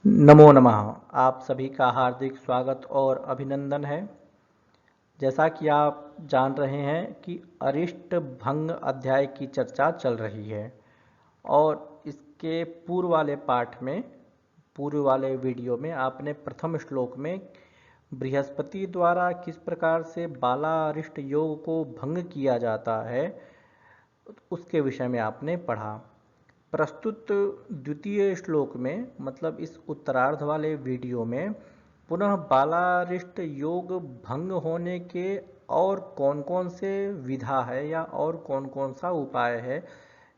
नमो नमः। आप सभी का हार्दिक स्वागत और अभिनंदन है। जैसा कि आप जान रहे हैं कि अरिष्ट भंग अध्याय की चर्चा चल रही है और इसके पूर्व वाले पाठ में, पूर्व वाले वीडियो में आपने प्रथम श्लोक में बृहस्पति द्वारा किस प्रकार से बाला अरिष्ट योग को भंग किया जाता है उसके विषय में आपने पढ़ा। प्रस्तुत द्वितीय श्लोक में, मतलब इस उत्तरार्ध वाले वीडियो में, पुनः बालारिष्ट योग भंग होने के और कौन कौन से विधा है या और कौन कौन सा उपाय है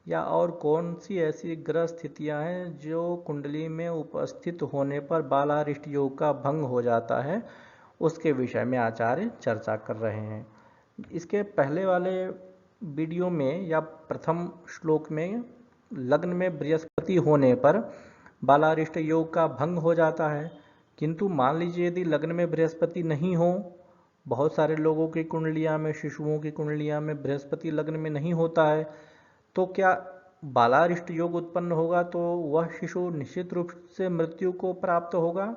या और कौन सी ऐसी ग्रह स्थितियां हैं जो कुंडली में उपस्थित होने पर बालारिष्ट योग का भंग हो जाता है, उसके विषय में आचार्य चर्चा कर रहे हैं। इसके पहले वाले वीडियो में या प्रथम श्लोक में लग्न में बृहस्पति होने पर बालारिष्ट योग का भंग हो जाता है, किंतु मान लीजिए यदि लग्न में बृहस्पति नहीं हो, बहुत सारे लोगों की कुंडलियां में, शिशुओं की कुंडलियां में बृहस्पति लग्न में नहीं होता है, तो क्या बालारिष्ट योग उत्पन्न होगा तो वह शिशु निश्चित रूप से मृत्यु को प्राप्त होगा?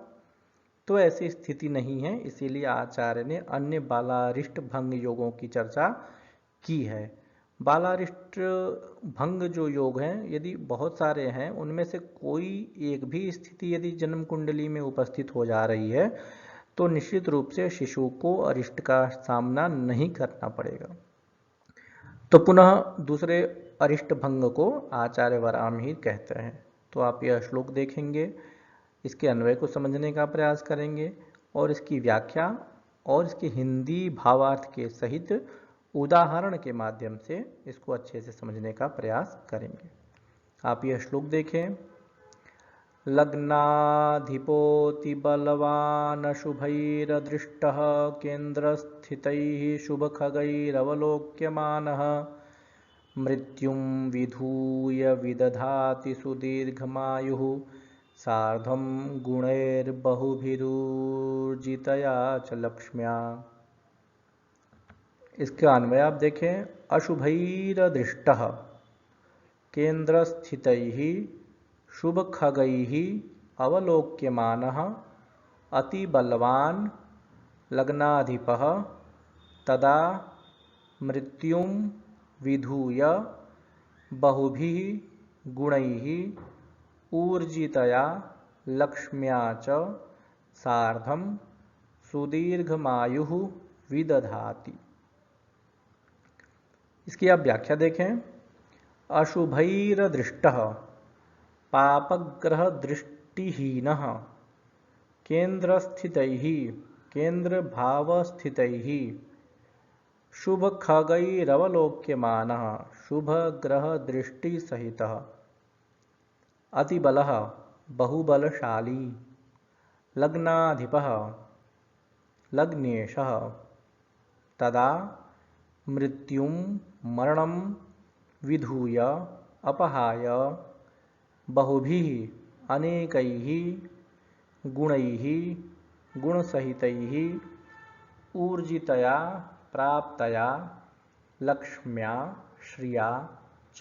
तो ऐसी स्थिति नहीं है, इसीलिए आचार्य ने अन्य बालारिष्ट भंग योगों की चर्चा की है। बालारिष्ट भंग जो योग हैं, यदि बहुत सारे हैं, उनमें से कोई एक भी स्थिति यदि जन्म कुंडली में उपस्थित हो जा रही है तो निश्चित रूप से शिशु को अरिष्ट का सामना नहीं करना पड़ेगा। तो पुनः दूसरे अरिष्ट भंग को आचार्य वराहमिहिर कहते हैं। तो आप यह श्लोक देखेंगे, इसके अन्वय को समझने का प्रयास करेंगे और इसकी व्याख्या और इसके हिंदी भावार्थ के सहित उदाहरण के माध्यम से इसको अच्छे से समझने का प्रयास करेंगे। आप यह श्लोक देखें। लग्नाधिपोति बलवान शुभैरदृष्टः केन्द्रस्थितैः शुभखगैरवलोक्यमानः मृत्युं विधूय विदधाति सुदीर्घमायुः सार्धं गुणैर्बहुभिरूर्जितया च लक्ष्म्या। इसके अन्वय आप देखें। अशुभैरदृष्टः केन्द्रस्थितैः शुभखगैः अवलोक्यमानः अतिबलवान् लग्नाधिपः तदा मृत्युं विधूय बहुभिः गुणैः ऊर्जितया लक्ष्म्या च सार्धं सुदीर्घमायुः विदधाति। इसकी आप व्याख्या देखें। अशुभैरदृष्टः पापग्रह दृष्टिहीनः केन्द्रस्थितैः केन्द्रभावस्थितैः शुभखगैरवलोक्यमानः शुभग्रहदृष्टिसहितः अतिबलः बहुबलशाली लग्नाधिपः लग्नेशः तदा मृत्युं मरणं विधूय अपहाय बहुभिः अनेकैः गुणैः गुणसहितैः ऊर्जितया प्राप्तया लक्ष्म्या श्रिया च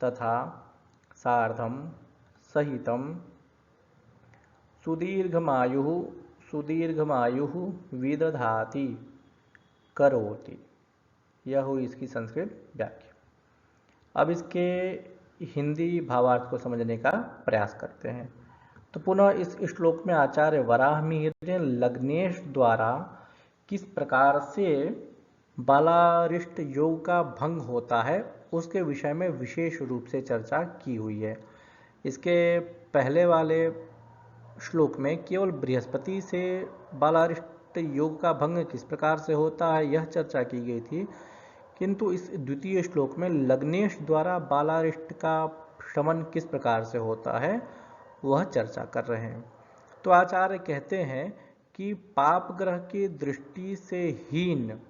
तथा सार्धं सहितं सुदीर्घमायुः विदधाति करोति। यह हुई इसकी संस्कृत व्याख्या। अब इसके हिंदी भावार्थ को समझने का प्रयास करते हैं। तो पुनः इस श्लोक में आचार्य वराहमिहिर ने लग्नेश द्वारा किस प्रकार से बालारिष्ट योग का भंग होता है उसके विषय में विशेष रूप से चर्चा की हुई है। इसके पहले वाले श्लोक में केवल बृहस्पति से बालारिष्ट योग का भंग किस प्रकार से होता है यह चर्चा की गई थी, किंतु इस द्वितीय श्लोक में लग्नेश द्वारा बालारिष्ट का शमन किस प्रकार से होता है वह चर्चा कर रहे हैं। तो आचार्य कहते हैं कि पाप ग्रह की दृष्टि से हीन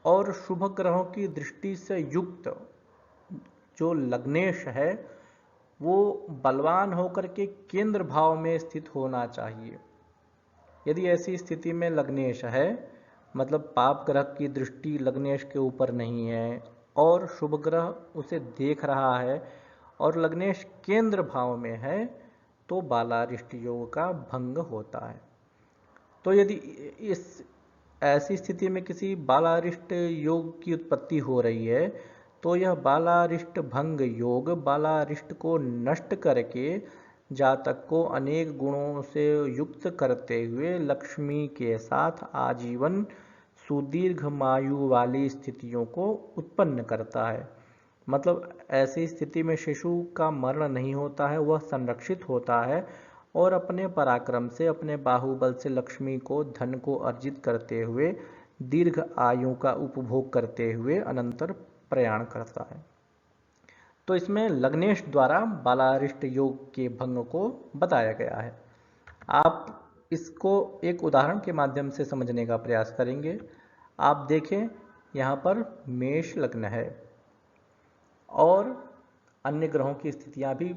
और शुभ ग्रहों की दृष्टि से युक्त जो लग्नेश है वो बलवान होकर के केंद्र भाव में स्थित होना चाहिए। यदि ऐसी स्थिति में लग्नेश है, मतलब पाप ग्रह की दृष्टि लग्नेश के ऊपर नहीं है और शुभ ग्रह उसे देख रहा है और लग्नेश केंद्र भाव में है, तो बालारिष्ट योग का भंग होता है। तो यदि इस ऐसी स्थिति में किसी बालारिष्ट योग की उत्पत्ति हो रही है तो यह बालारिष्ट भंग योग बालारिष्ट को नष्ट करके जातक को अनेक गुणों से युक्त करते हुए लक्ष्मी के साथ आजीवन सुदीर्घमायु वाली स्थितियों को उत्पन्न करता है। मतलब ऐसी स्थिति में शिशु का मरण नहीं होता है, वह संरक्षित होता है और अपने पराक्रम से, अपने बाहुबल से लक्ष्मी को, धन को अर्जित करते हुए दीर्घ आयु का उपभोग करते हुए अनंतर प्रयाण करता है। तो इसमें लग्नेश द्वारा बालारिष्ट योग के भंग को बताया गया है। आप इसको एक उदाहरण के माध्यम से समझने का प्रयास करेंगे। आप देखें, यहाँ पर मेष लग्न है और अन्य ग्रहों की स्थितियां भी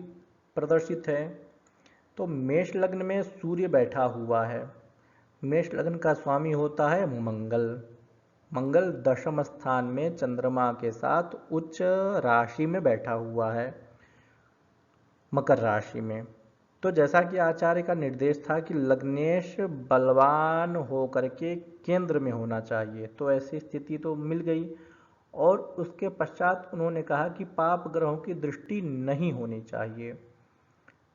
प्रदर्शित है। तो मेष लग्न में सूर्य बैठा हुआ है। मेष लग्न का स्वामी होता है मंगल। मंगल दशम स्थान में चंद्रमा के साथ उच्च राशि में बैठा हुआ है, मकर राशि में। तो जैसा कि आचार्य का निर्देश था कि लग्नेश बलवान होकर के केंद्र में होना चाहिए, तो ऐसी स्थिति तो मिल गई। और उसके पश्चात उन्होंने कहा कि पाप ग्रहों की दृष्टि नहीं होनी चाहिए।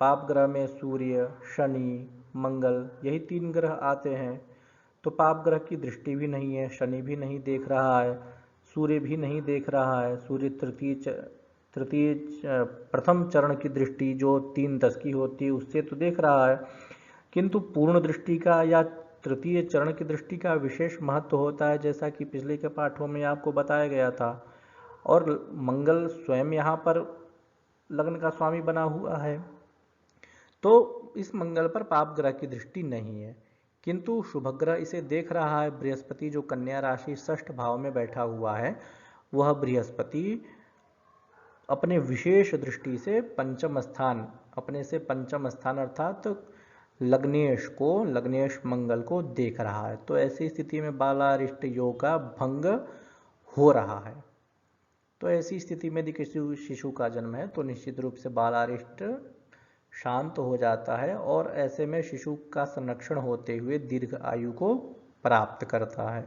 पाप ग्रह में सूर्य, शनि, मंगल, यही 3 ग्रह आते हैं। तो पाप ग्रह की दृष्टि भी नहीं है, शनि भी नहीं देख रहा है, सूर्य भी नहीं देख रहा है। सूर्य तृतीय प्रथम चरण की दृष्टि जो 3-10 की होती है उससे तो देख रहा है, किंतु पूर्ण दृष्टि का या तृतीय चरण की दृष्टि का विशेष महत्व होता है, जैसा कि पिछले के पाठों में आपको बताया गया था। और मंगल स्वयं यहाँ पर लग्न का स्वामी बना हुआ है, तो इस मंगल पर पाप ग्रह की दृष्टि नहीं है। किंतु शुभ ग्रह इसे देख रहा है। बृहस्पति जो कन्या राशि 6ठ भाव में बैठा हुआ है, वह बृहस्पति अपने विशेष दृष्टि से पंचम स्थान, अपने से पंचम स्थान अर्थात लग्नेश को, लग्नेश मंगल को देख रहा है। तो ऐसी स्थिति में बालारिष्ट योग का भंग हो रहा है। तो ऐसी स्थिति में यदि किसी शिशु का जन्म है तो निश्चित रूप से बालारिष्ट शांत हो जाता है और ऐसे में शिशु का संरक्षण होते हुए दीर्घ आयु को प्राप्त करता है।